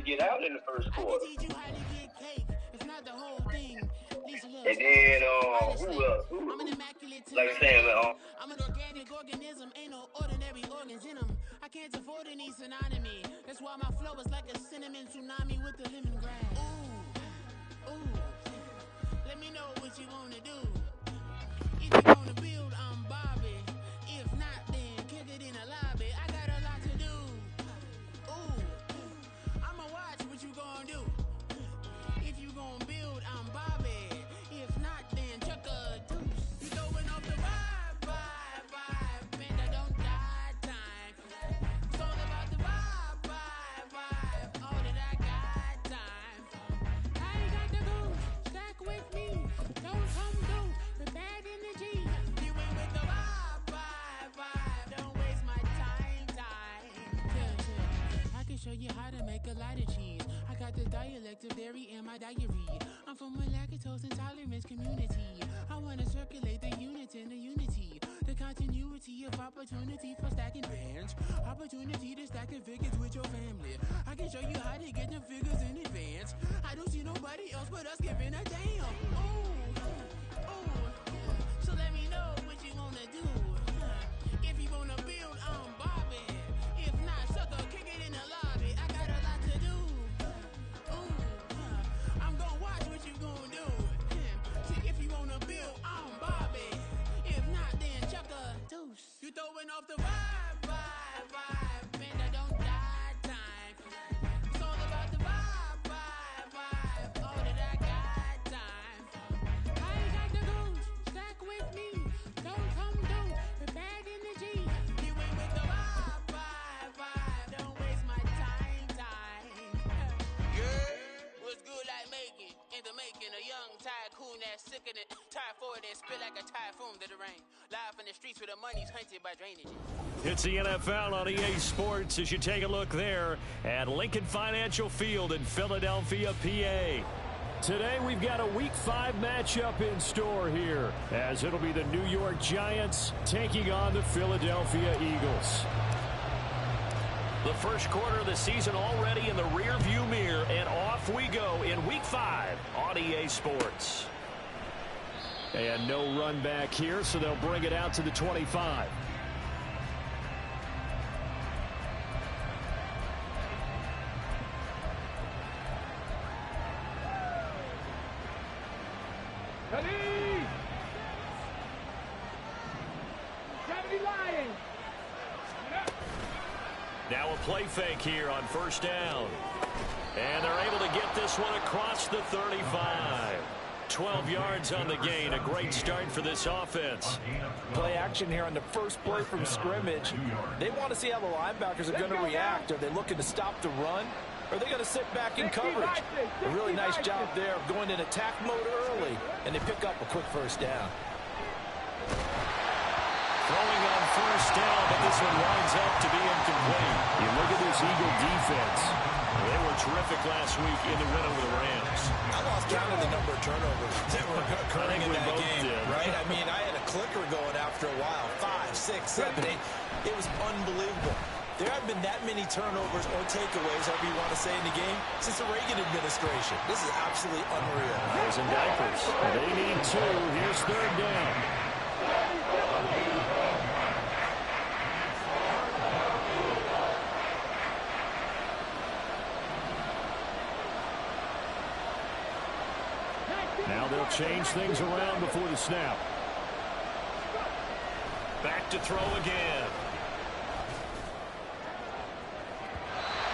get out in the first quarter. I can teach you how to get cake, if not the whole thing. And then, who else? I'm an immaculate like I said, I'm an organic organism, ain't no ordinary organs in them. I can't afford any synonymy. That's why my flow is like a cinnamon tsunami with the lemongrass. Ooh, let me know what you wanna do. If you wanna build, I'm Bobby. If not, then kick it in the lobby. I got a lot to do. Ooh, I'ma watch what you gonna do. If you gonna build, I'm Bobby. If not, then chuck a deuce. You throwing off the vibe, man, I don't die time. It's all about the vibe, all that I got time. I ain't got the goose, stack with me. Don't come through with bad energy. You ain't with the vibe, don't waste my time. Yeah. I can show you how to make a lot of cheese. I got the dialect of dairy in my diary. I'm from a lactose intolerance community. I wanna circulate the units in the unity. The continuity of opportunity for stacking bands. Opportunity to stack the figures with your family. I can show you how to get them figures in advance. I don't see nobody else but us giving a damn. Ooh. So let me know what you wanna do. If you wanna build, I'm Bobby. If not, sucker, kick it in the lobby. I got a lot to do. I'm gonna watch what you gonna do. See, if you wanna build, I'm Bobby. If not, then chuck a deuce. You throwing off the vibe, man, I don't die time. It's all about the vibe, all that I got time. I ain't got the goose, stack with me. Don't come through with bad energy. You ain't with the vibe, don't waste my time. Yeah, what's good like making? In the making, a young tycoon that's sick of it. Tired for it and spit like a typhoon to the rain. Live in the streets where the money's hunted by drainage. It's the NFL on EA Sports as you take a look there at Lincoln Financial Field in Philadelphia, PA. Today we've got a Week 5 matchup in store here as it'll be the New York Giants taking on the Philadelphia Eagles. The first quarter of the season already in the rear-view mirror, and off we go in Week 5 on EA Sports. And no run back here, so they'll bring it out to the 25. Now a play fake here on first down. And they're able to get this one across the 35. 12 yards on the gain. A great start for this offense. Play action here on the first play from scrimmage. They want to see how the linebackers are going to react. Are they looking to stop the run? Or are they going to sit back in coverage? A really nice job there of going in attack mode early. And they pick up a quick first down. Throwing on first down, but this one winds up to be incomplete. You look at this Eagle defense. They were terrific last week in the win over the Rams. I lost count of the number of turnovers that were occurring in that game, right? I mean, I had a clicker going after a while. 5, 6, 7, 8. It was unbelievable. There haven't been that many turnovers or takeaways, however you want to say, in the game since the Reagan administration. This is absolutely unreal. Bears and diapers. They need 2. Here's third down. Now they'll change things around before the snap. Back to throw again.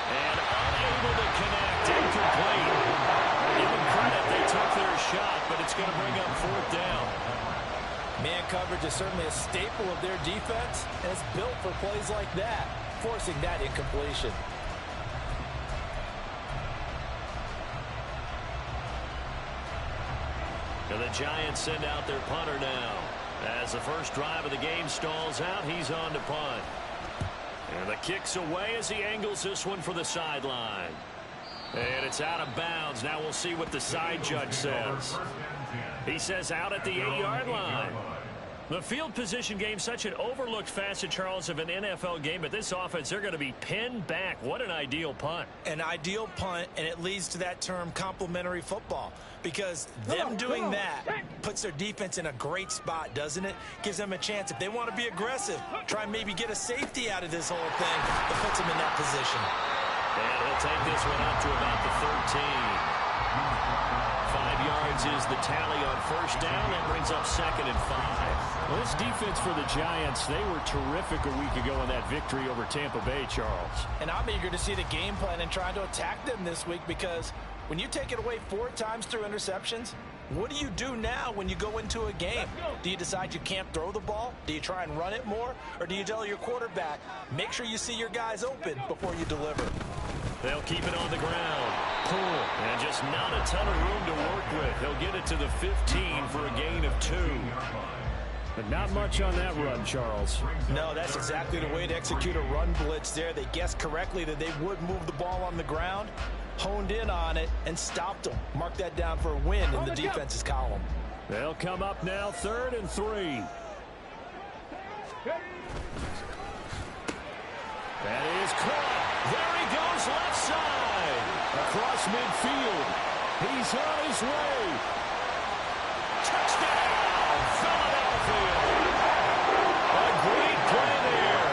And unable to connect. Incomplete. Give them credit. They took their shot, but it's going to bring up fourth down. Man coverage is certainly a staple of their defense, and it's built for plays like that, forcing that incompletion. And the Giants send out their punter now. As the first drive of the game stalls out, he's on to punt. And the kick's away as he angles this one for the sideline. And it's out of bounds. Now we'll see what the side judge says. He says out at the 8-yard line. The field position game, such an overlooked facet, Charles, of an NFL game, but this offense, they're going to be pinned back. What an ideal punt. An ideal punt, and it leads to that term complementary football, because them doing that puts their defense in a great spot, doesn't it? Gives them a chance. If they want to be aggressive, try and maybe get a safety out of this whole thing, it puts them in that position. And he'll take this one up to about the 13. 5 yards is the tally on first down. That brings up 2nd and 5. Well, this defense for the Giants, they were terrific a week ago in that victory over Tampa Bay, Charles. And I'm eager to see the game plan and try to attack them this week, because when you take it away 4 times through interceptions, what do you do now when you go into a game? Do you decide you can't throw the ball? Do you try and run it more? Or do you tell your quarterback, make sure you see your guys open before you deliver? They'll keep it on the ground. Pull. And just not a ton of room to work with. He'll get it to the 15 for a gain of 2. But not much on that run, Charles. No, that's exactly the way to execute a run blitz there. They guessed correctly that they would move the ball on the ground, honed in on it, and stopped them. Mark that down for a win in the defense's column. They'll come up now, 3rd and 3. That is caught. There he goes, left side. Across midfield. He's on his way. Touchdown, Philadelphia. A great play there.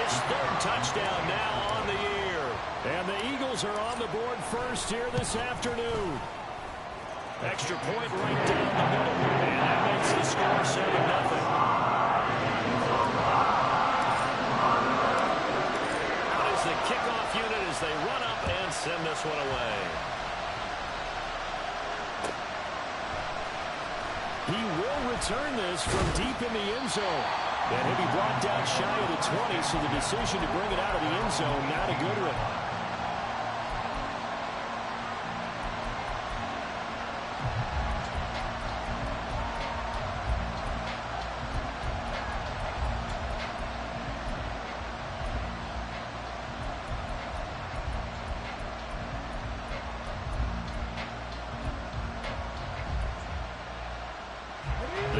His 3rd touchdown now on the year. And the Eagles are on the board first here this afternoon. Extra point right down the middle. And that makes the score 7-0. The kickoff unit as they run up and send this one away. He will return this from deep in the end zone. And he'll be brought down shy of the 20, so the decision to bring it out of the end zone, not a good one.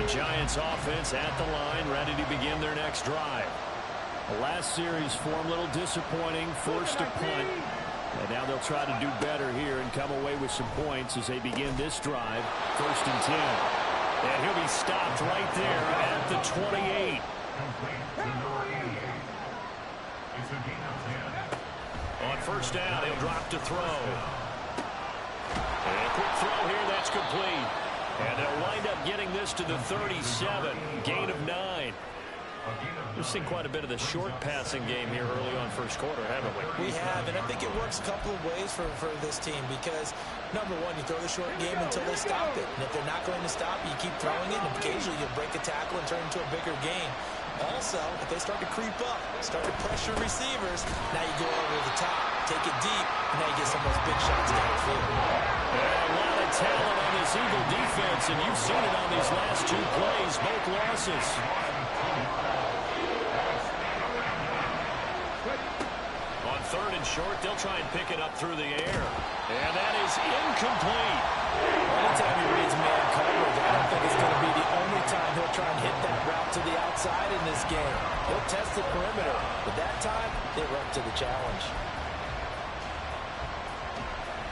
Giants offense at the line, ready to begin their next drive. The last series form a little disappointing, forced a punt. And now they'll try to do better here and come away with some points as they begin this drive. 1st and 10. And he'll be stopped right there at the 28. On first down, he'll drop to throw. And a quick throw here, that's complete. And they'll wind up getting this to the 37, gain of 9. We've seen quite a bit of the short passing game here early on first quarter, haven't we? We have, and I think it works a couple of ways for this team, because, number one, you throw the short game until they stop it. And if they're not going to stop it, you keep throwing it, and occasionally you'll break a tackle and turn into a bigger gain. Also, if they start to creep up, start to pressure receivers, now you go over the top, take it deep, and now you get some of those big shots downfield. A lot of talent on this Eagle defense, and you've seen it on these last 2 plays, both losses. On 3rd and short, they'll try and pick it up through the air. And that is incomplete. Anytime he reads man coverage, I don't think it's going to be the only time he'll try and hit that route to the outside in this game. He'll test the perimeter, but that time, they run to the challenge.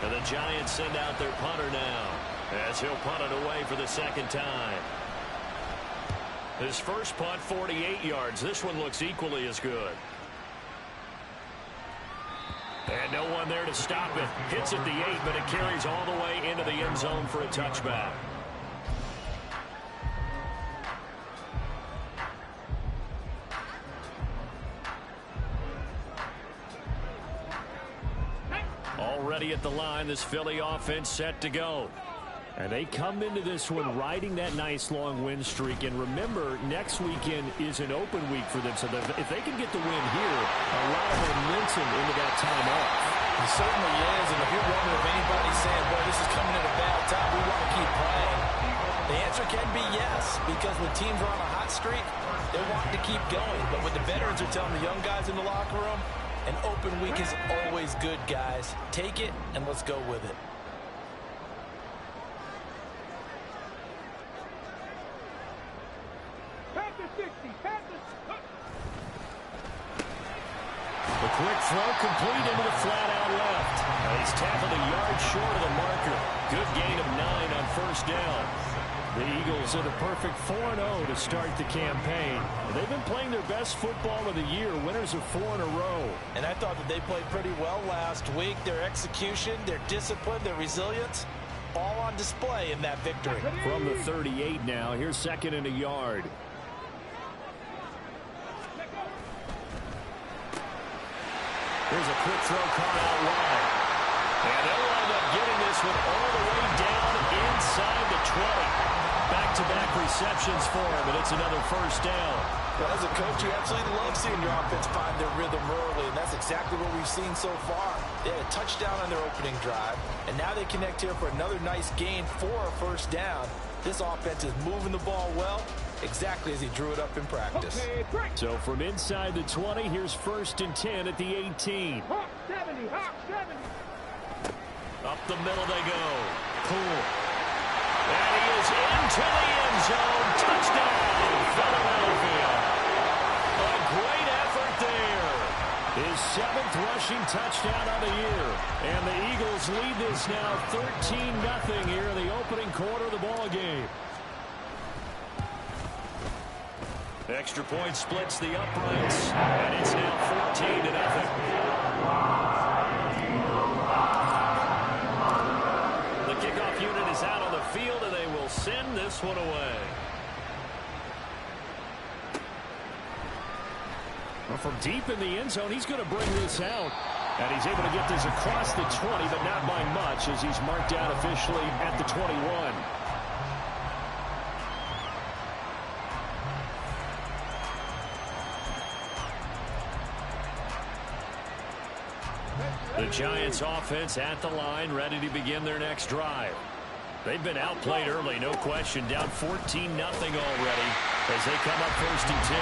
And the Giants send out their punter now, as he'll punt it away for the 2nd time. His first punt, 48 yards. This one looks equally as good. And no one there to stop it. Hits at the 8, but it carries all the way into the end zone for a touchback. Already at the line, this Philly offense set to go. And they come into this one riding that nice long win streak. And remember, next weekend is an open week for them. So if they can get the win here, a lot of momentum into that time off. It certainly is. And if you're wondering if anybody's saying, boy, this is coming at a bad time, we want to keep playing, the answer can be yes. Because when teams are on a hot streak, they want to keep going. But what the veterans are telling the young guys in the locker room, an open week is always good, guys. Take it, and let's go with it. complete into the flat out left. He's tackled a yard short of the marker. Good gain of 9 on first down. The Eagles are the perfect 4-0 to start the campaign. They've been playing their best football of the year, winners of 4 in a row. And I thought that they played pretty well last week. Their execution, their discipline, their resilience, all on display in that victory. From the 38 now, here's 2nd and a yard. Here's a quick throw caught out wide. And they'll wind up getting this one all the way down inside the 20. Back-to-back receptions for him, and it's another first down. Well, as a coach, you absolutely love seeing your offense find their rhythm early, and that's exactly what we've seen so far. They had a touchdown on their opening drive, and now they connect here for another nice gain for a first down. This offense is moving the ball well, exactly as he drew it up in practice. So from inside the 20, here's 1st and 10 at the 18. Hawk 70, Hawk 70. Up the middle they go. Cool. And he is into the end zone. Touchdown, Philadelphia. A great effort there. His 7th rushing touchdown of the year. And the Eagles lead this now 13-0 here in the opening quarter of the ball game. Extra point splits the uprights, and it's now 14-0. The kickoff unit is out on the field, and they will send this one away. Well, from deep in the end zone, he's going to bring this out. And he's able to get this across the 20, but not by much, as he's marked out officially at the 21. The Giants offense at the line, ready to begin their next drive. They've been outplayed early, no question, down 14-0 already as they come up 1st and 10.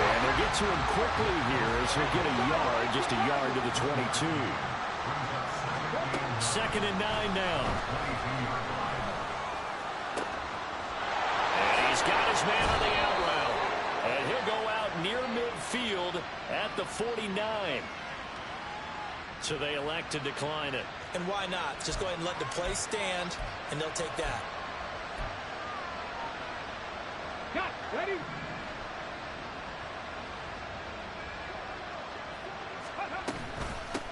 And they'll get to him quickly here as he'll get a yard, just a yard to the 22. 2nd and 9 now. And he's got his man on the out route. And he'll go out near midfield at the 49. So they elect to decline it. And why not? Just go ahead and let the play stand, and they'll take that. Got ready.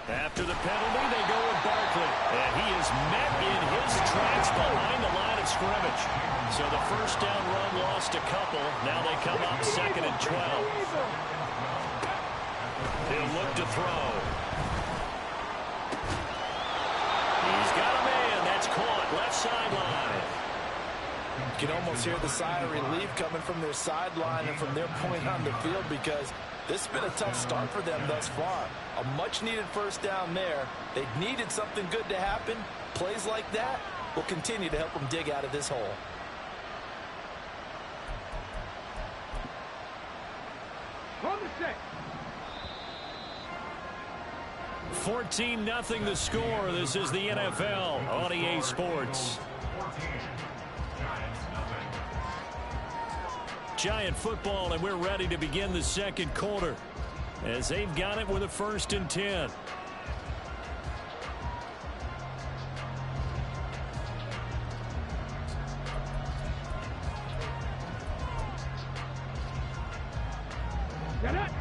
After the penalty, they go with Barkley. And he is met in his tracks behind the line of scrimmage. So the first down run lost a couple. Now they come up 2nd and 12. He'll look to throw. He's got a man. That's caught. Left sideline. You can almost hear the sigh of relief coming from their sideline and from their point on the field, because this has been a tough start for them thus far. A much-needed first down there. They needed something good to happen. Plays like that will continue to help them dig out of this hole. On the set. 14-0 the score. This is the NFL on EA Sports. Giant football, and we're ready to begin the second quarter as they've got it with a 1st and 10. Get it.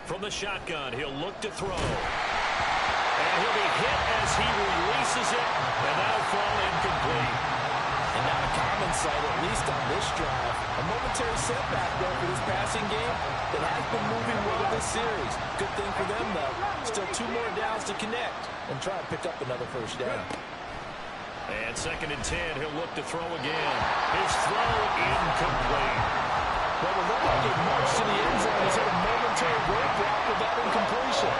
From the shotgun, he'll look to throw. And he'll be hit as he releases it, and that'll fall incomplete. And not a common sight, at least on this drive. A momentary setback, though, for this passing game that has been moving well this series. Good thing for them, though. Still 2 more downs to connect and try and pick up another first down. And 2nd and 10, he'll look to throw again. His throw incomplete. Well, it looked like it marched to the end zone. He's had a momentary roadblock with that incompletion.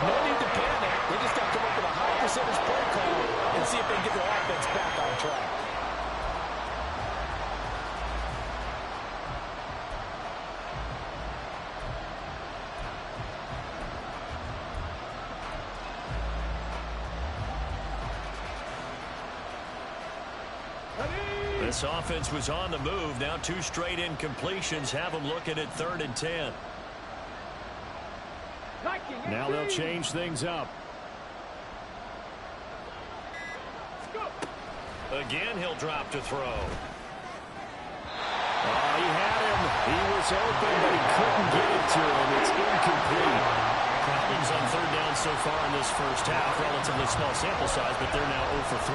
No need to panic. They just got to come up with a high percentage play call and see if they can get their offense back on track. This offense was on the move. Now 2 straight incompletions have them looking at 3rd and 10. Now they'll change things up. Again, he'll drop to throw. He had him. He was open, but he couldn't get it to him. It's incomplete. Problems on 3rd down so far in this first half. Relatively small sample size, but they're now 0 for 3.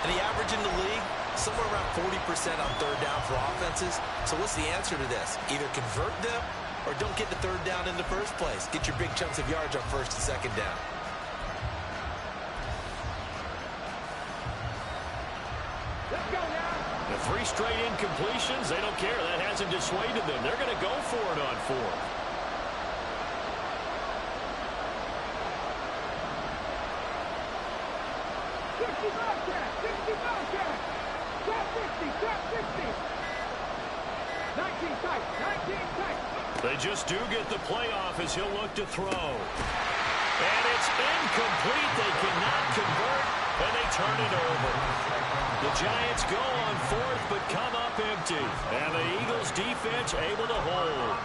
And the average in the league, somewhere around 40% on 3rd down for offenses. So what's the answer to this? Either convert them or don't get the 3rd down in the first place. Get your big chunks of yards on 1st and 2nd down. Let's go now. The 3 straight incompletions, they don't care. That hasn't dissuaded them. They're going to go for it on 4th. They just do get the playoff as he'll look to throw. And it's incomplete. They cannot convert, and they turn it over. The Giants go on 4th, but come up empty. And the Eagles defense able to hold.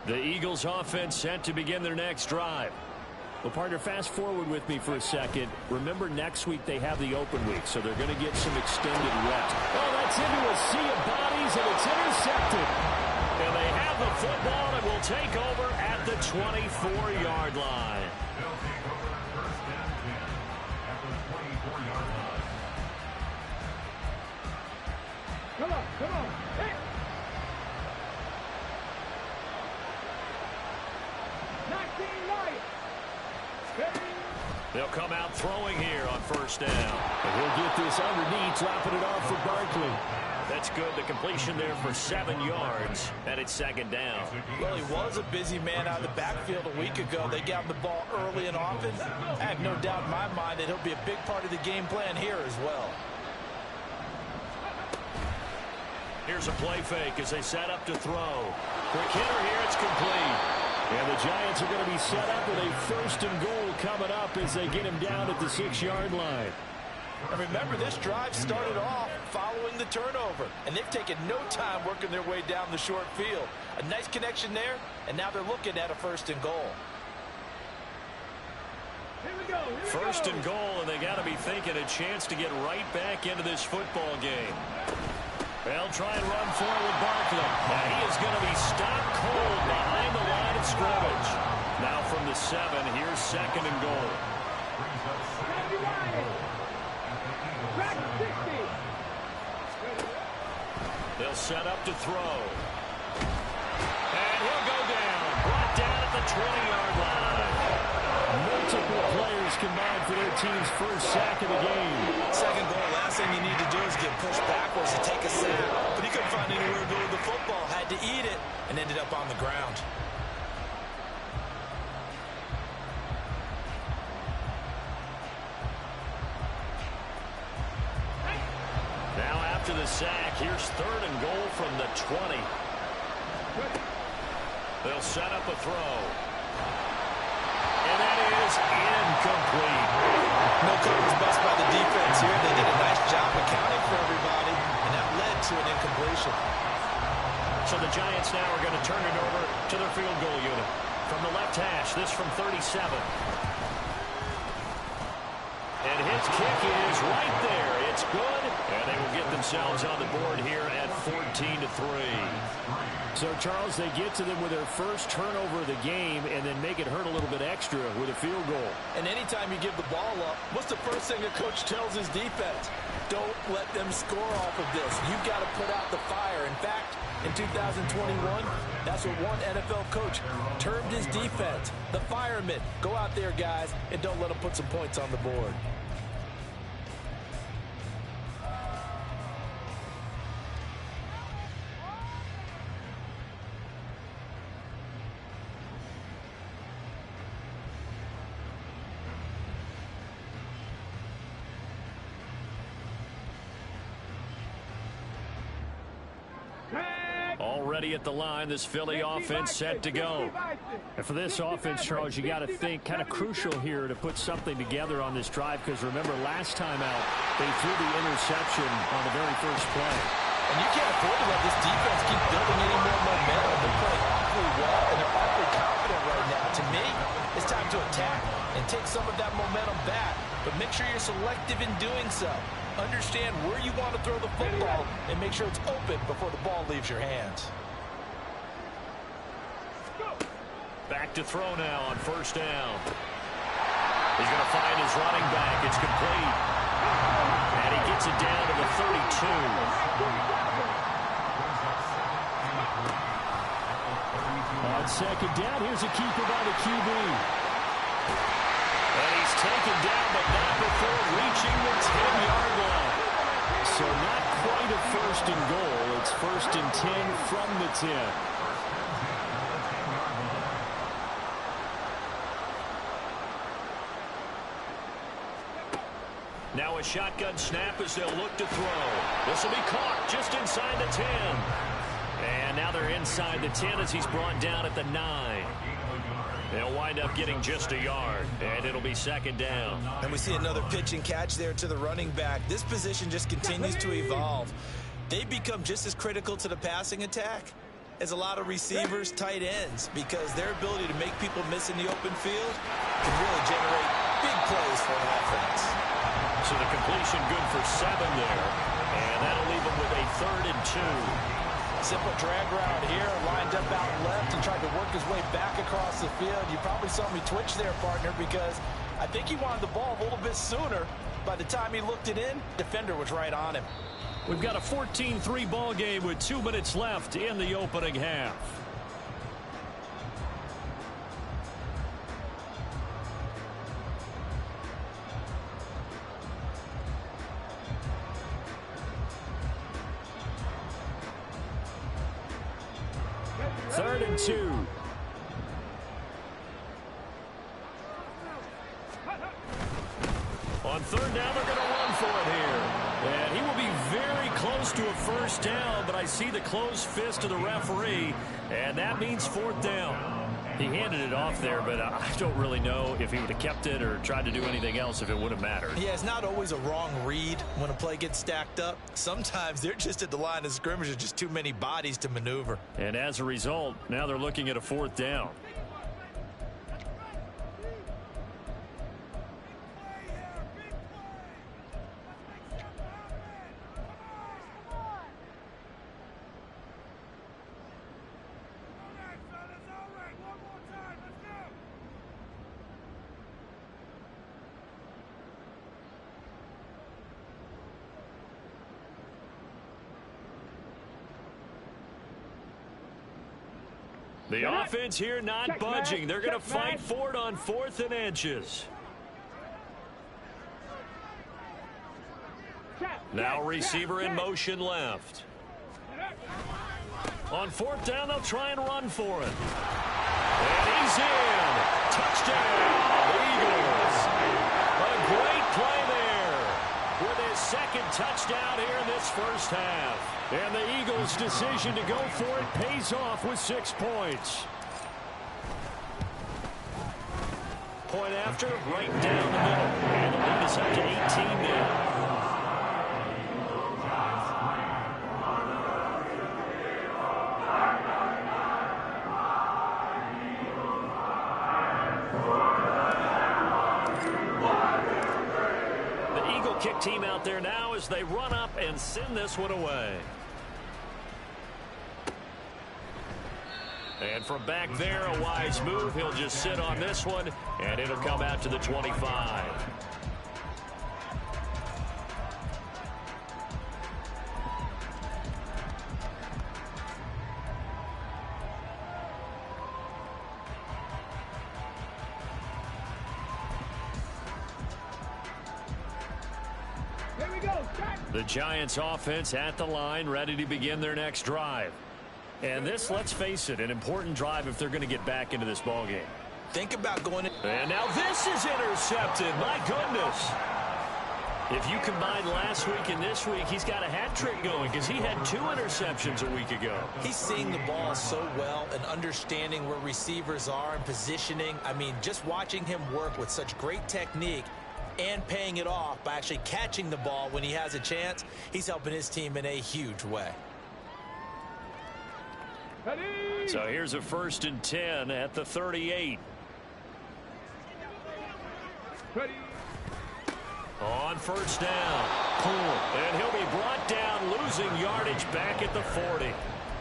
The Eagles offense set to begin their next drive. Well, partner, fast forward with me for a second. Remember, next week they have the open week, so they're going to get some extended rest. Oh, that's into a sea of bodies, and it's intercepted. And they have the football and will take over at the 24-yard line. Come on, come on. Hey. They'll come out throwing here on 1st down. And he'll get this underneath, dropping it off for Barkley. That's good. The completion there for 7 yards, and it's 2nd down. Well, he was a busy man out of the backfield a week ago. They got him the ball early and often. I have no doubt in my mind that he'll be a big part of the game plan here as well. Here's a play fake as they set up to throw. Quick hitter here. It's complete. And the Giants are going to be set up with a 1st and goal coming up as they get him down at the 6-yard line. And remember, this drive started off following the turnover, and they've taken no time working their way down the short field. A nice connection there, and now they're looking at a 1st and goal. Here we go. 1st and goal, and they got to be thinking a chance to get right back into this football game. They'll try and run for it with Barkley. Now he is going to be stopped cold behind the line of scrimmage. Now from the 7, here's 2nd and goal. They'll set up to throw. And he'll go down. Brought down at the 20-yard line. Multiple players combined for their team's 1st sack of the game. 2nd goal, last thing you need to do is get pushed backwards to take a sack. But he couldn't find anywhere to go with the football. Had to eat it and ended up on the ground. Now after the sack, here's 3rd and goal from the 20. They'll set up a throw. And that is incomplete. No coverage bust by the defense here. They did a nice job accounting for everybody, and that led to an incompletion. So the Giants now are going to turn it over to their field goal unit. From the left hash, this from 37. And his kick is right there. It's good. And they will get themselves on the board here at 14-3. So, Charles, they get to them with their 1st turnover of the game and then make it hurt a little bit extra with a field goal. And anytime you give the ball up, what's the first thing a coach tells his defense? Don't let them score off of this. You've got to put out the fire. In fact, in 2021, that's what one NFL coach termed his defense, the firemen. Go out there, guys, and don't let them put some points on the board. Already at the line, this Philly offense set to go. And for this offense, Charles, you got to think kind of crucial here to put something together on this drive, because remember, last time out, they threw the interception on the very first play. And you can't afford to let this defense keep building any more momentum. They're playing awfully well, and they're awfully confident right now. To me, it's time to attack and take some of that momentum back. But make sure you're selective in doing so. Understand where you want to throw the football and make sure it's open before the ball leaves your hands. Back to throw now on first down. He's going to find his running back. It's complete. And he gets it down to the 32. On second down, here's a keeper by the QB. And he's taken down, but not before reaching the 10-yard line. So not quite a first and goal. It's first and 10 from the 10. Now a shotgun snap as they'll look to throw. This will be caught just inside the 10. And now they're inside the 10 as he's brought down at the 9. They'll wind up getting just a yard, and it'll be second down. And we see another pitch and catch there to the running back. This position just continues to evolve. They've become just as critical to the passing attack as a lot of receivers, tight ends, because their ability to make people miss in the open field can really generate big plays for an offense. So the completion good for 7 there, and that'll leave them with a 3rd and 2. Simple drag route here, lined up out left and tried to work his way back across the field. You probably saw me twitch there, partner, because I think he wanted the ball a little bit sooner. By the time he looked it in, defender was right on him. We've got a 14-3 ball game with 2 minutes left in the opening half. Third and 2. On third down, they're going to run for it here. And he will be very close to a first down, but I see the closed fist of the referee, and that means 4th down. He handed it off there, but I don't really know if he would have kept it or tried to do anything else if it would have mattered. Yeah, it's not always a wrong read when a play gets stacked up. Sometimes they're just at the line of scrimmage. There's just too many bodies to maneuver. And as a result, now they're looking at a 4th down. The offense here not budging. They're going to fight for it on 4th and inches. Now receiver in motion left. On 4th down, they'll try and run for it. And he's in. Touchdown, Eagles. A great play there with his 2nd touchdown here in this first half. And the Eagles' decision to go for it pays off with 6 points. Point after, right down the middle. And the lead is up to 18 now. The Eagle kick team out there now as they run up and send this one away. And from back there, a wise move. He'll just sit on this one, and it'll come out to the 25. Here we go. The Giants offense at the line, ready to begin their next drive. And this, let's face it, an important drive if they're going to get back into this ballgame. Think about going in. And now this is intercepted. My goodness. If you combine last week and this week, he's got a hat trick going because he had 2 interceptions a week ago. He's seeing the ball so well and understanding where receivers are and positioning. I mean, just watching him work with such great technique and paying it off by actually catching the ball when he has a chance, he's helping his team in a huge way. So here's a 1st and 10 at the 38. Ready. On 1st down. And he'll be brought down, losing yardage back at the 40.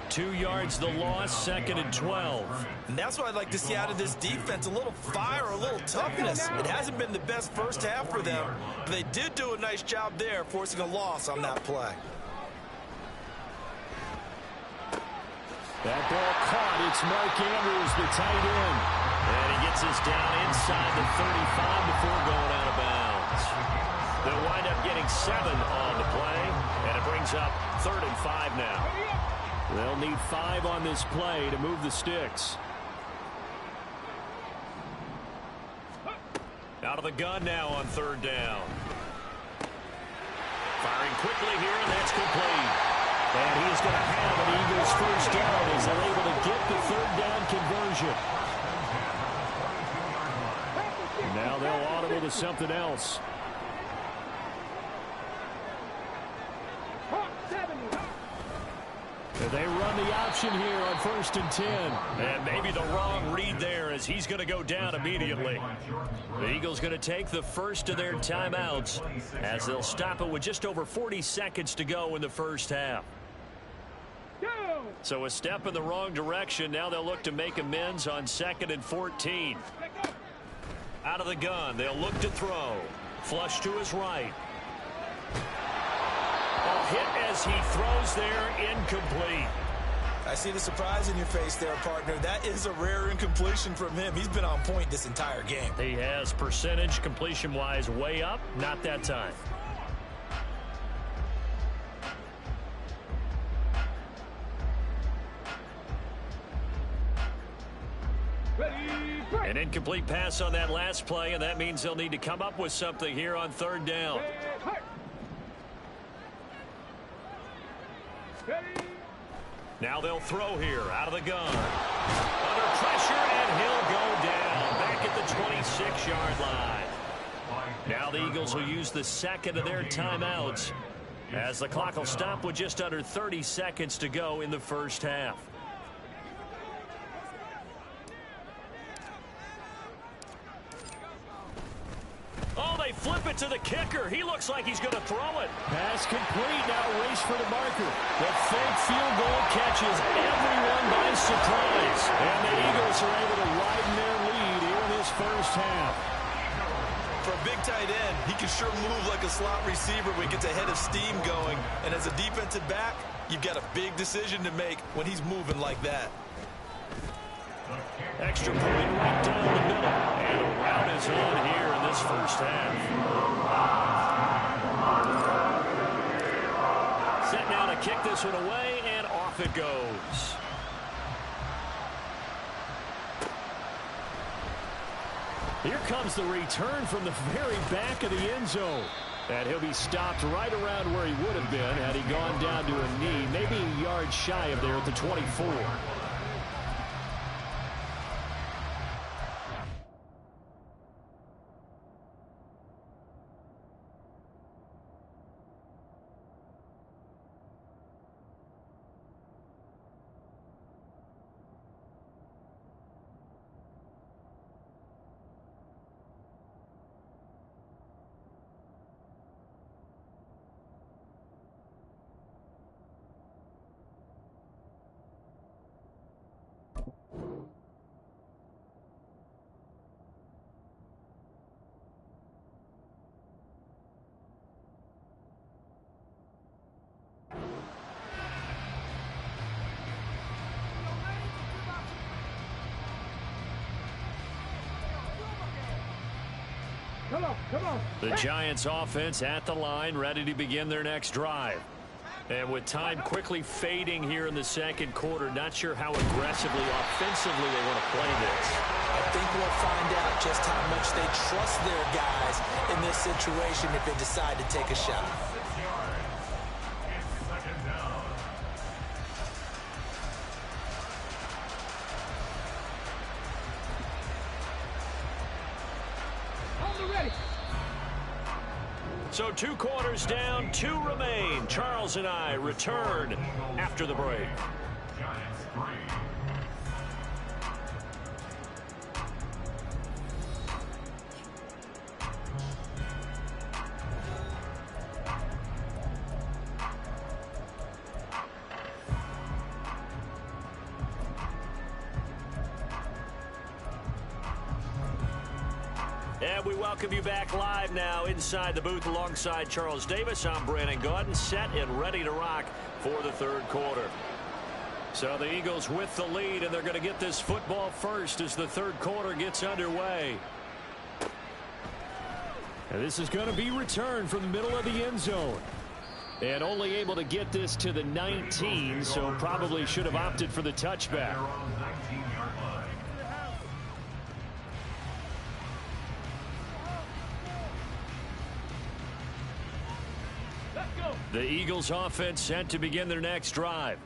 2 yards the loss, 2nd and 12. And that's what I'd like to see out of this defense, a little fire, a little toughness. It hasn't been the best first half for them, but they did do a nice job there, forcing a loss on that play. That ball caught. It's Mark Andrews, the tight end. And he gets us down inside the 35 before going out of bounds. They'll wind up getting 7 on the play, and it brings up 3rd and 5 now. They'll need 5 on this play to move the sticks. Out of the gun now on 3rd down. Firing quickly here, and that's complete. And he's going to have an Eagles 1st down as they're able to get the 3rd down conversion. Now they'll audible to something else. They run the option here on 1st and 10. And maybe the wrong read there as he's going to go down immediately. The Eagles going to take the first of their timeouts as they'll stop it with just over 40 seconds to go in the first half. So a step in the wrong direction. Now they'll look to make amends on 2nd and 14. Out of the gun. They'll look to throw. Flush to his right. A hit as he throws there, incomplete. I see the surprise in your face there, partner. That is a rare incompletion from him. He's been on point this entire game. He has percentage completion-wise way up, not that time. An incomplete pass on that last play, and that means they'll need to come up with something here on 3rd down. Now they'll throw here out of the gun. Under pressure, and he'll go down back at the 26-yard line. Now the Eagles will use the 2nd of their timeouts as the clock will stop with just under 30 seconds to go in the first half. Oh, they flip it to the kicker. He looks like he's going to throw it. Pass complete. Now race for the marker. The fake field goal catches everyone by surprise. And the Eagles are able to widen their lead here in this first half. For a big tight end, he can sure move like a slot receiver when he gets a head of steam going. And as a defensive back, you've got a big decision to make when he's moving like that. Extra point right down the middle. And a rout is on here in this first half. Set now to kick this one away, and off it goes. Here comes the return from the very back of the end zone. And he'll be stopped right around where he would have been had he gone down to a knee, maybe a yard shy of there at the 24. Come on. The Giants offense at the line, ready to begin their next drive. And with time quickly fading here in the second quarter, not sure how aggressively, offensively they want to play this. I think we'll find out just how much they trust their guys in this situation if they decide to take a shot. So 2 quarters down, 2 remain. Charles and I return after the break. And we welcome you back live now inside the booth alongside Charles Davis. I'm Brandon Gaudin, set and ready to rock for the third quarter. So the Eagles with the lead, and they're going to get this football first as the third quarter gets underway. And this is going to be returned from the middle of the end zone. And only able to get this to the 19, so probably should have opted for the touchback. The Eagles offense set to begin their next drive.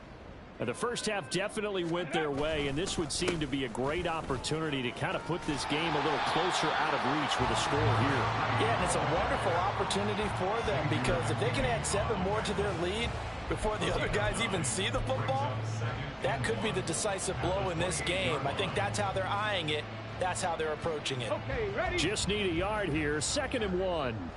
And the first half definitely went their way, and this would seem to be a great opportunity to kind of put this game a little closer out of reach with a score here. Yeah, and it's a wonderful opportunity for them, because if they can add 7 more to their lead before the other guys even see the football, that could be the decisive blow in this game. I think that's how they're eyeing it. That's how they're approaching it. Okay, ready? Just need a yard here, 2nd and 1.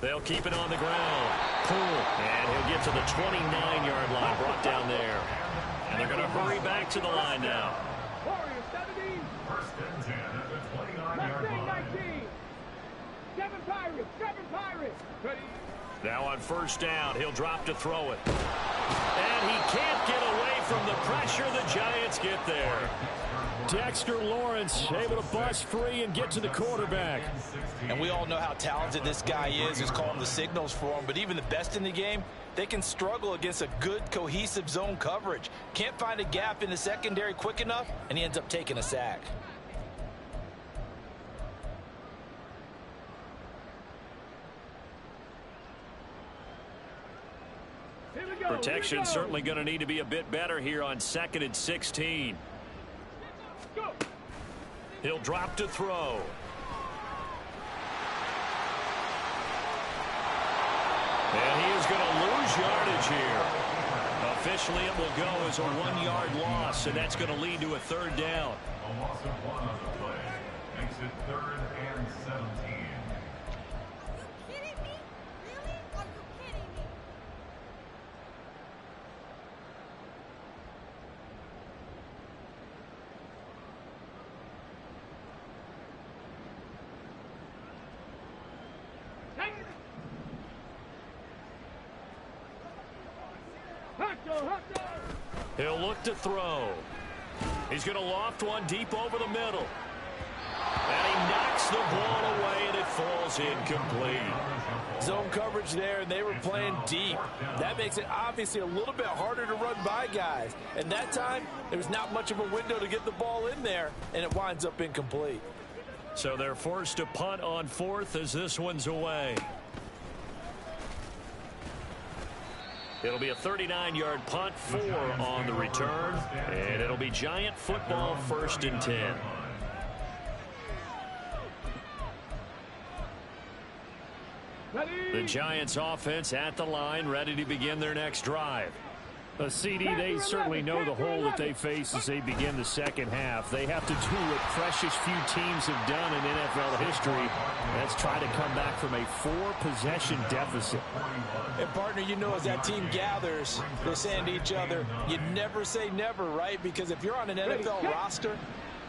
They'll keep it on the ground. Cool. And he'll get to the 29-yard line, brought down there. And they're going to hurry back to the line now. Warriors 70. First and 10 at the 29-yard line. 19. 7 Pirates. 7 Pirates. Ready? Now on first down, he'll drop to throw it. And he can't get away from the pressure. The Giants get there. Dexter Lawrence able to bust free and get to the quarterback. And we all know how talented this guy is, who's calling the signals for him. But even the best in the game, they can struggle against a good, cohesive zone coverage. Can't find a gap in the secondary quick enough, and he ends up taking a sack. Here we go. Protection certainly going to need to be a bit better here on 2nd and 16. Go. He'll drop to throw. And he is going to lose yardage here. Officially, it will go as a 1-yard loss, and that's going to lead to a 3rd down. A loss of 1 on the play. Makes it 3rd and 17. He'll look to throw. He's going to loft one deep over the middle. And he knocks the ball away, and it falls incomplete. Zone coverage there, and they were playing deep. That makes it obviously a little bit harder to run by guys. And that time, there was not much of a window to get the ball in there, and it winds up incomplete. So they're forced to punt on 4th as this one's away. It'll be a 39-yard punt, 4 on the return, and it'll be Giant football, 1st and 10. Ready? The Giants offense at the line, ready to begin their next drive. A CD, they certainly know the hole that they face as they begin the second half. They have to do what precious few teams have done in NFL history. That's try to come back from a 4-possession deficit. And, partner, you know, as that team gathers, they're saying to each other, you never say never, right? Because if you're on an NFL roster,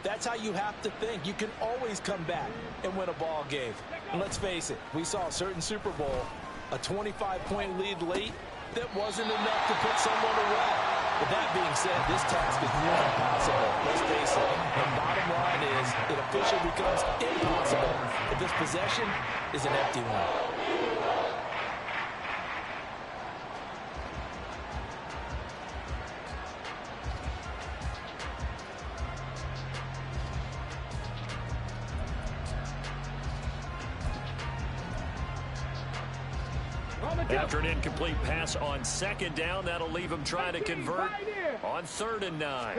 that's how you have to think. You can always come back and win a ball game. And let's face it, we saw a certain Super Bowl, a 25-point lead late, that wasn't enough to put someone away. But that being said, this task is near impossible. Let's face it. And bottom line is, it officially becomes impossible if this possession is an empty one. After an incomplete pass on second down, that'll leave him trying to convert on 3rd and 9.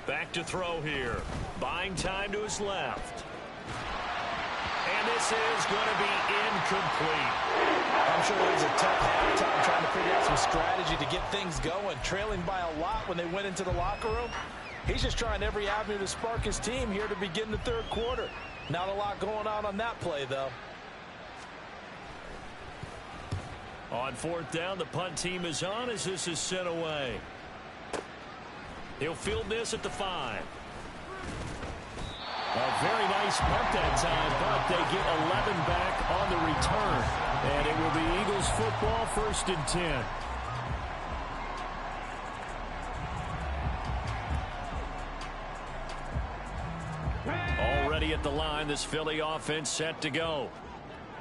Back to throw here. Buying time to his left. And this is going to be incomplete. I'm sure it was a tough halftime trying to figure out some strategy to get things going. Trailing by a lot when they went into the locker room. He's just trying every avenue to spark his team here to begin the 3rd quarter. Not a lot going on that play, though. On 4th down, the punt team is on as this is sent away. He'll field this at the 5. A very nice punt that time, but they get 11 back on the return. And it will be Eagles football, 1st and 10. Already at the line, this Philly offense set to go.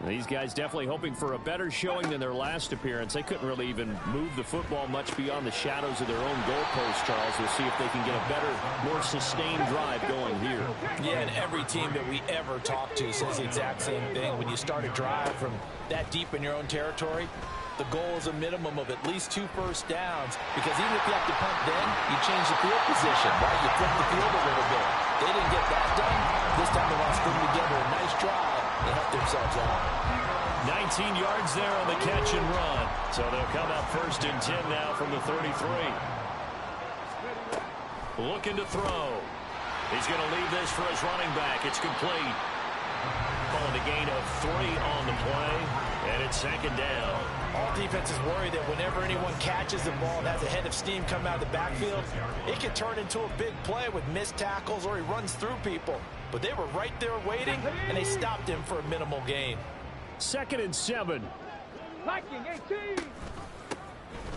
These guys definitely hoping for a better showing than their last appearance. They couldn't really even move the football much beyond the shadows of their own goalpost, Charles. We'll see if they can get a better, more sustained drive going here. Yeah, and every team that we ever talk to says the exact same thing. When you start a drive from that deep in your own territory, the goal is a minimum of at least 2 first downs, because even if you have to punt then, you change the field position, right? You flip the field a little bit. They didn't get that done. This time they want to string together a nice drive. They help themselves out. 19 yards there on the catch and run. So they'll come up 1st and 10 now from the 33. Looking to throw. He's going to leave this for his running back. It's complete. Calling a gain of 3 on the play, and it's 2nd down. All defenses worry that whenever anyone catches the ball and has a head of steam come out of the backfield, it can turn into a big play with missed tackles or he runs through people. But they were right there waiting, and they stopped him for a minimal gain. 2nd and 7. Liking 18.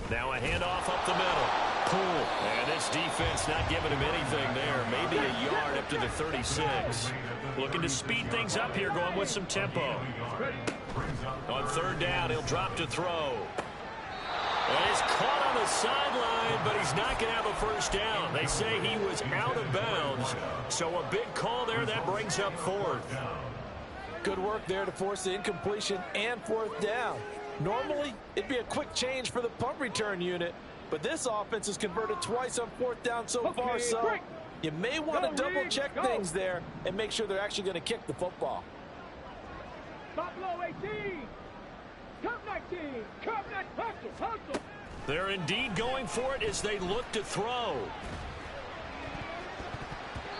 Now a handoff up the middle. Cool. And this defense not giving him anything there. Maybe a yard up to the 36. Looking to speed things up here, going with some tempo. On 3rd down, he'll drop to throw. And he's caught on the sideline, but he's not going to have a first down. They say he was out of bounds. So a big call there that brings up 4th. Good work there to force the incompletion and 4th down. Normally, it'd be a quick change for the punt return unit, but this offense has converted twice on 4th down so far, so you may want to double-check things there and make sure they're actually going to kick the football. Top low 18. Top 19. Top 19. Hustle. They're indeed going for it as they look to throw.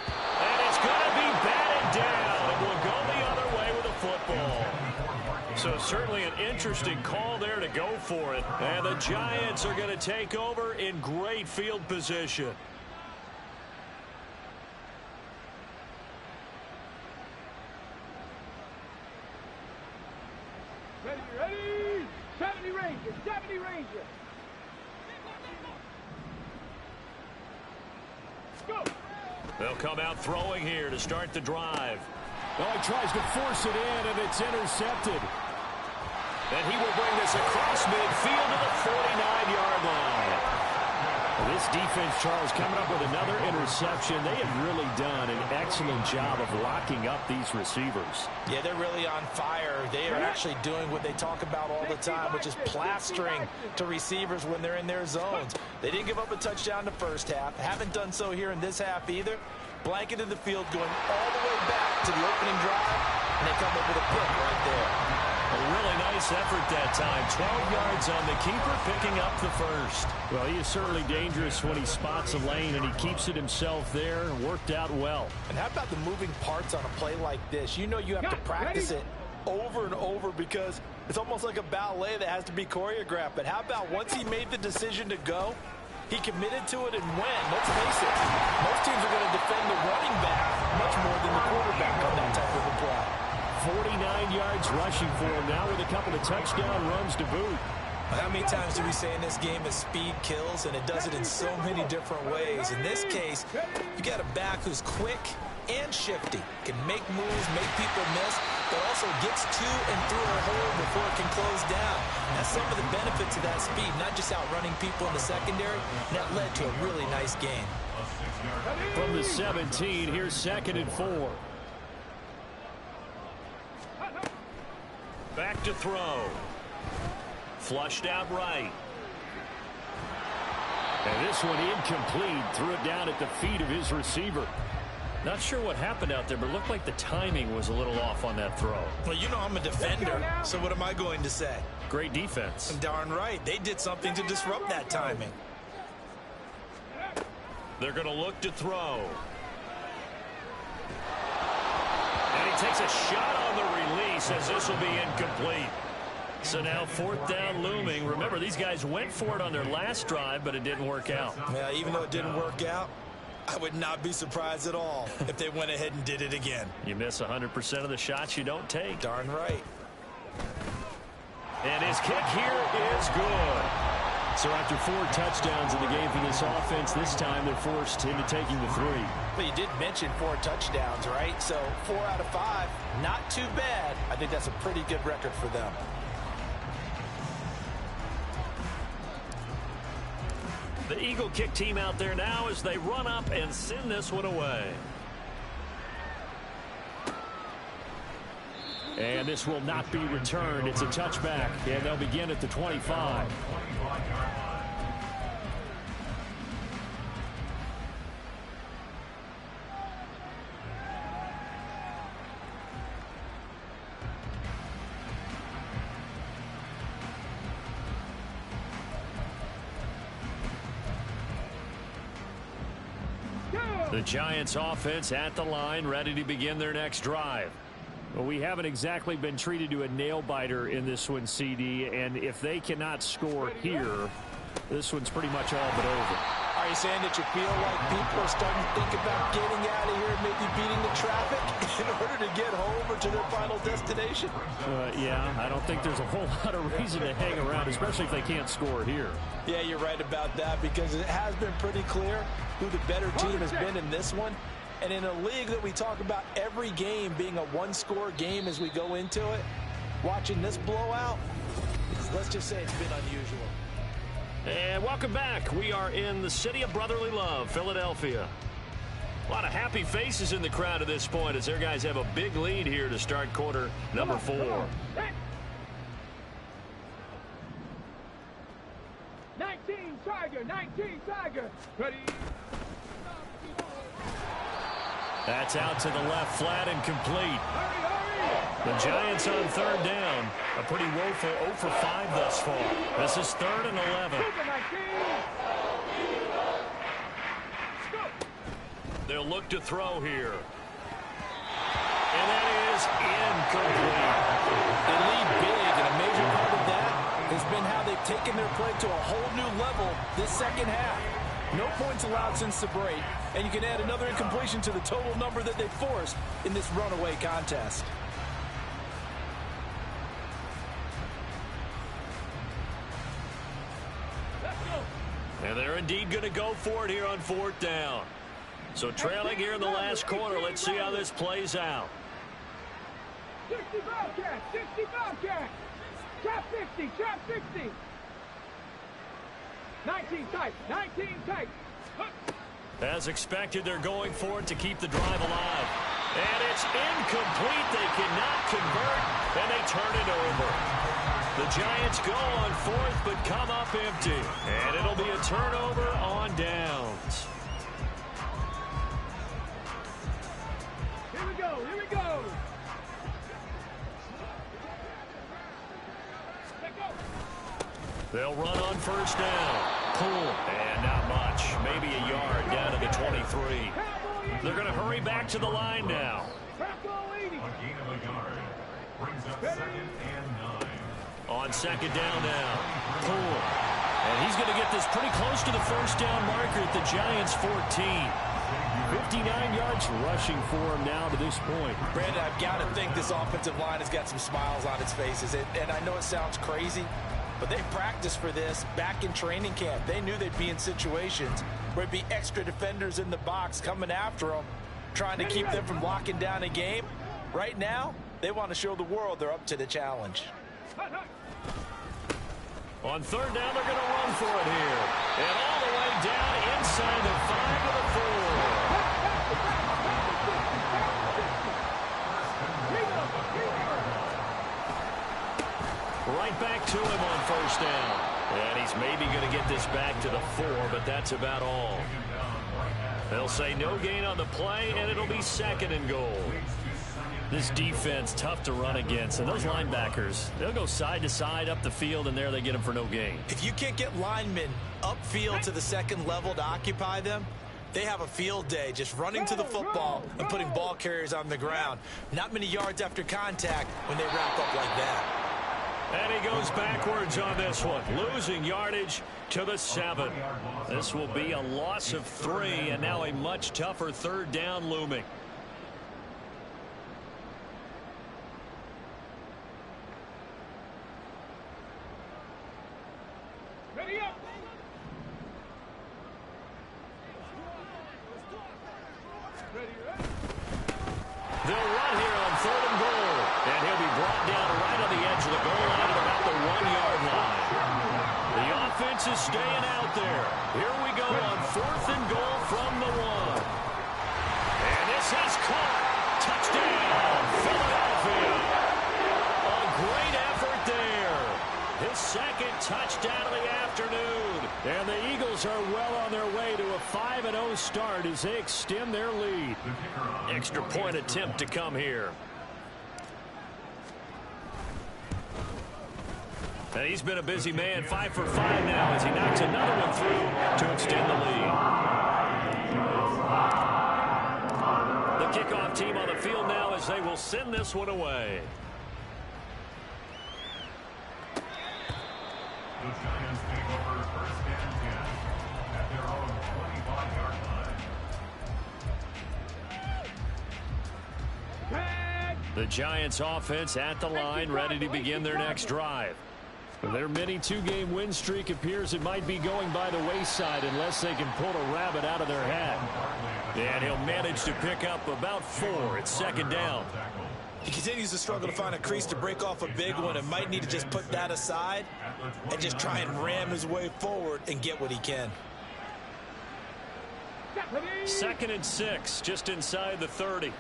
And it's going to be batted down. It will go the other way with a football. So certainly an interesting call there to go for it. And the Giants are going to take over in great field position. Ready. 70 Rangers. 70 Rangers. Go. They'll come out throwing here to start the drive. Oh, he tries to force it in, and it's intercepted. And he will bring this across midfield to the 49-yard line. This defense, Charles, coming up with another interception. They have really done an excellent job of locking up these receivers. Yeah, they're really on fire. They are actually doing what they talk about all the time, which is plastering to receivers when they're in their zones. They didn't give up a touchdown the first half. Haven't done so here in this half either. Blanketed the field going all the way back to the opening drive, and they come up with a pick right there. A really nice effort that time. 12 yards on the keeper, picking up the first. Well, he is certainly dangerous when he spots a lane, and he keeps it himself there. Worked out well. And how about the moving parts on a play like this? You know you have to practice it over and over because it's almost like a ballet that has to be choreographed. But how about once he made the decision to go, he committed to it and went. Let's face it, most teams are going to defend the running back much more than the quarterback on that type of a play. 49 yards rushing for him now with a couple of touchdown runs to boot. How many times do we say in this game that speed kills, and it does it in so many different ways? In this case, you got a back who's quick and shifty, can make moves, make people miss, but also gets to and through a hole before it can close down. That's some of the benefits of that speed, not just outrunning people in the secondary, and that led to a really nice game. From the 17, here's 2nd and 4. Back to throw. Flushed out right. And this one incomplete. Threw it down at the feet of his receiver. Not sure what happened out there, but it looked like the timing was a little off on that throw. Well, you know I'm a defender, so what am I going to say? Great defense. Darn right. They did something to disrupt that timing. They're going to look to throw. And he takes a shot on the release as this will be incomplete. So now 4th down looming. Remember, these guys went for it on their last drive, but it didn't work out. Yeah, even though it didn't work out, I would not be surprised at all if they went ahead and did it again. You miss 100% of the shots you don't take. Darn right. And his kick here is good. So after 4 touchdowns in the game for this offense, this time they're forced into taking the 3. Well, you did mention 4 touchdowns, right? So 4 out of 5, not too bad. I think that's a pretty good record for them. The Eagle kick team out there now as they run up and send this one away. And this will not be returned. It's a touchback, and they'll begin at the 25. The Giants offense at the line, ready to begin their next drive. Well, we haven't exactly been treated to a nail-biter in this one, CD, and if they cannot score here, this one's pretty much all but over. Are you saying that you feel like people are starting to think about getting out of here and maybe beating the traffic in order to get home or to their final destination? Yeah, I don't think there's a whole lot of reason to hang around, especially if they can't score here. Yeah, you're right about that because it has been pretty clear who the better team has been in this one. And in a league that we talk about every game being a one-score game as we go into it, watching this blowout, let's just say it's been unusual. And welcome back. We are in the city of brotherly love, Philadelphia. A lot of happy faces in the crowd at this point as their guys have a big lead here to start quarter number 4. 19 Tiger, 19 Tiger. Ready? That's out to the left, flat and complete. Hurry, hurry. The Giants on 3rd down. A pretty woeful 0 for 5 thus far. This is 3rd and 11. Super 19. They'll look to throw here. And that is incomplete. They lead big, and a major part of that has been how they've taken their play to a whole new level this second half. No points allowed since the break, and you can add another incompletion to the total number that they forced in this runaway contest. And they're indeed going to go for it here on 4th down. So trailing here in the last quarter, let's see how this plays out. 60 Bobcats, 60 Bobcats. Trap 60, trap 60. 19 tight, 19 tight. As expected, they're going for it to keep the drive alive. And it's incomplete. They cannot convert, and they turn it over. The Giants go on 4th, but come up empty. And it'll be a turnover on downs. Here we go, here we go. Let go. They'll run on 1st down. Cool. And not much. Maybe a yard down to the 23. They're going to hurry back to the line now. A gain of a yard brings up 2nd and 9. On 2nd down now. Cool. And he's going to get this pretty close to the 1st down marker at the Giants' 14. 59 yards rushing for him now to this point. Brandon, I've got to think this offensive line has got some smiles on its faces. And I know it sounds crazy, but they practiced for this back in training camp. They knew they'd be in situations where it'd be extra defenders in the box coming after them, trying to keep them from locking down a game. Right now, they want to show the world they're up to the challenge. On 3rd down, they're going to run for it here. And all the way down inside the 5 to the 4. Right back to him on first down. And he's maybe going to get this back to the 4, but that's about all. They'll say no gain on the play, and it'll be 2nd and goal. This defense, tough to run against. And those linebackers, they'll go side to side up the field, and there they get them for no gain. If you can't get linemen upfield to the second level to occupy them, they have a field day just running to the football and putting ball carriers on the ground. Not many yards after contact when they wrap up like that. And he goes backwards on this one, losing yardage to the 7. This will be a loss of 3, and now a much tougher 3rd down looming. Ready up. They'll run here on 3rd and goal, and he'll be brought down right on the edge of the goal line at about the 1-yard line. The offense is staying out there. Here we go on 4th and goal from the 1. And this is caught. Touchdown, Philadelphia. A great effort there. His 2nd touchdown of the afternoon. And the Eagles are well on their way to a 5-0 start as they extend their lead. Extra point attempt to come here. And he's been a busy man, 5 for 5 now as he knocks another one through to extend the lead. The kickoff team on the field now as they will send this one away. The Giants take over 1st and 10 at their own 25-yard line. The Giants offense at the line, ready to begin their next drive. Their mini 2-game win streak appears it might be going by the wayside unless they can pull a rabbit out of their hat. And he'll manage to pick up about 4. It's 2nd down. He continues to struggle to find a crease to break off a big one and might need to just put that aside and just try and ram his way forward and get what he can. 2nd and 6, just inside the 30.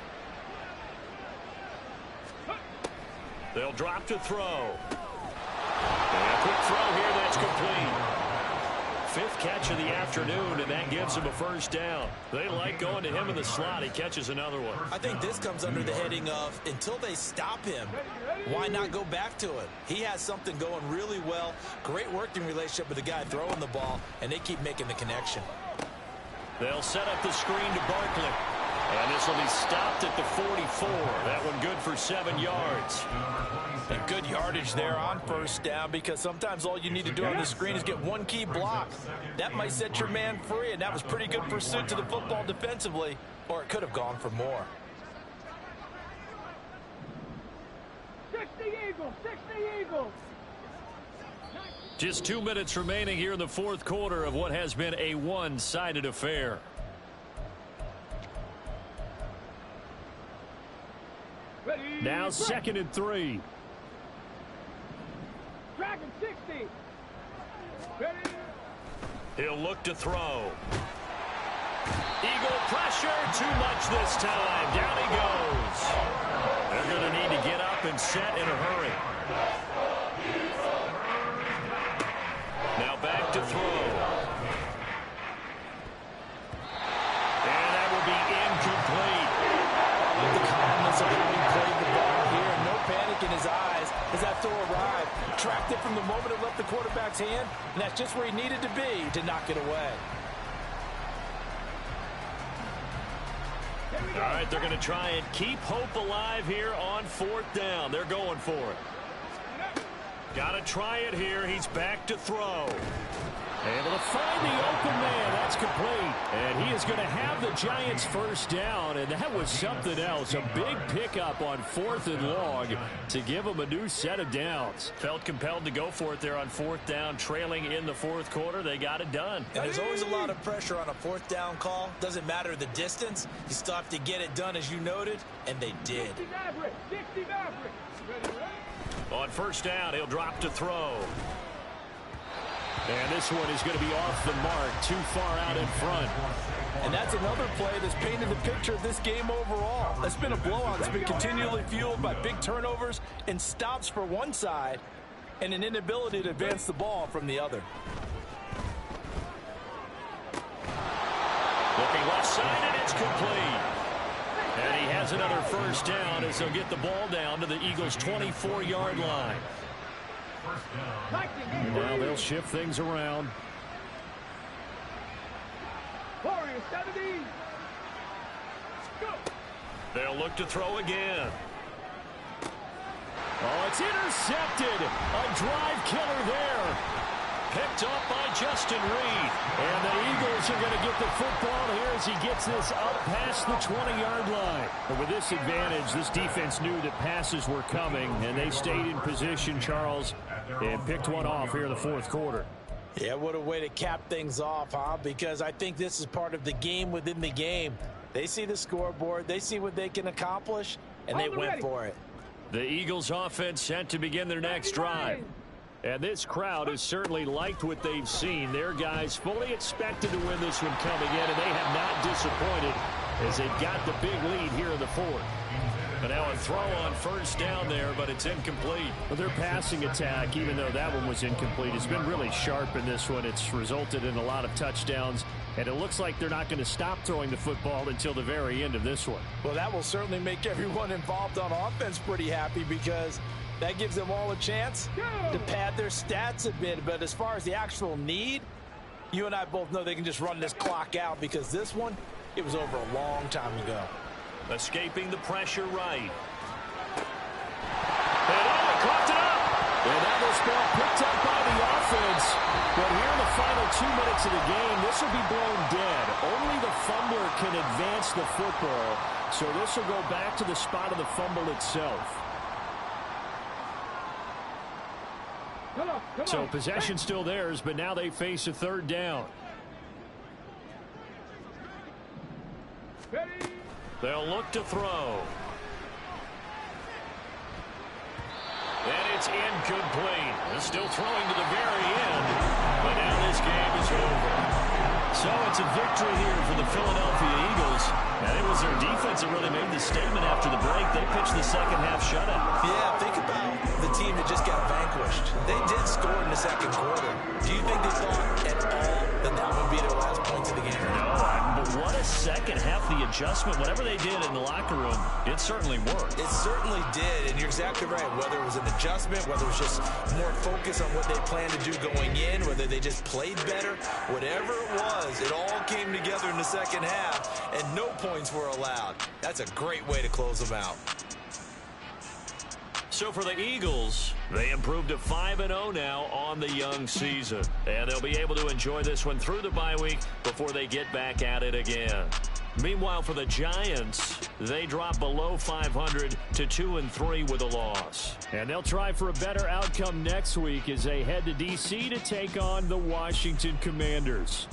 They'll drop to throw. And a quick throw here that's complete. 5th catch of the afternoon, and that gives him a 1st down. They like going to him in the slot. He catches another one. I think this comes under the heading of until they stop him, why not go back to it? He has something going really well. Great working relationship with the guy throwing the ball, and they keep making the connection. They'll set up the screen to Barkley. And this will be stopped at the 44. That one good for 7 yards. And good yardage there on 1st down because sometimes all you need to do on the screen is get one key block. That might set your man free, and that was pretty good pursuit to the football defensively, or it could have gone for more. 60 Eagles, 60 Eagles. Just 2 minutes remaining here in the 4th quarter of what has been a one-sided affair. Now 2nd and 3. Dragon 60. Ready. He'll look to throw. Eagle pressure, too much this time. Down he goes. They're going to need to get up and set in a hurry. Now back to throw. And that will be incomplete. I like the calmness of how he played the ball here. No panic in his eyes as that throw arrived. Tracked it from the moment it left the quarterback's hand, and that's just where he needed to be to knock it away. All right, they're going to try and keep hope alive here on 4th down. They're going for it. Got to try it here. He's back to throw. Able to find the open man. That's complete. And he is going to have the Giants 1st down. And that was something else. A big pickup on 4th and long to give them a new set of downs. Felt compelled to go for it there on 4th down. Trailing in the 4th quarter. They got it done. And there's always a lot of pressure on a 4th down call. Doesn't matter the distance. You still have to get it done, as you noted. And they did. 60 Maverick. 60 Maverick. Ready. On 1st down, he'll drop to throw. And this one is going to be off the mark, too far out in front. And that's another play that's painted the picture of this game overall. It's been a blowout that's been continually fueled by big turnovers and stops for one side and an inability to advance the ball from the other. Looking left side, and it's complete. And he has another first down as they'll get the ball down to the Eagles' 24-yard line. Now they'll shift things around. They'll look to throw again. Oh, it's intercepted. A drive killer there. Picked up by Justin Reed. And the Eagles are going to get the football here as he gets this up past the 20-yard line. But with this advantage, this defense knew that passes were coming, and they stayed in position, Charles, and picked one off here in the fourth quarter. Yeah, what a way to cap things off, huh? Because I think this is part of the game within the game. They see the scoreboard, they see what they can accomplish, and they went for it. The Eagles offense set to begin their next drive. And this crowd has certainly liked what they've seen. Their guys fully expected to win this one coming in, and they have not disappointed as they got the big lead here in the fourth. And now a throw on first down there, but it's incomplete. Well, their passing attack, even though that one was incomplete, has been really sharp in this one. It's resulted in a lot of touchdowns, and it looks like they're not going to stop throwing the football until the very end of this one. Well, that will certainly make everyone involved on offense pretty happy because that gives them all a chance to pad their stats a bit. But as far as the actual need, you and I both know they can just run this clock out because this one, it was over a long time ago. Escaping the pressure right. And caught it up. And that was ball picked up by the offense. But here in the final 2 minutes of the game, this will be blown dead. Only the fumbler can advance the football. So this will go back to the spot of the fumble itself. So possession still theirs, but now they face a third down. They'll look to throw. And it's incomplete. They're still throwing to the very end. But now this game is over. So it's a victory here for the Philadelphia Eagles. And it was their defense that really made the statement after the break. They pitched the second half shutout. Yeah, think about the team that just got vanquished. They did score in the second quarter. Do you think they thought at all that that would be their last points of the game? No, but what a second half. The adjustment, whatever they did in the locker room, it certainly worked. It certainly did, and you're exactly right. Whether it was an adjustment, whether it was just more focus on what they planned to do going in, whether they just played better, whatever it was, it all came together in the second half, and no points were allowed. That's a great way to close them out. So for the Eagles, they improved to 5-0 now on the young season. And they'll be able to enjoy this one through the bye week before they get back at it again. Meanwhile, for the Giants, they drop below 500 to 2-3 with a loss. And they'll try for a better outcome next week as they head to D.C. to take on the Washington Commanders.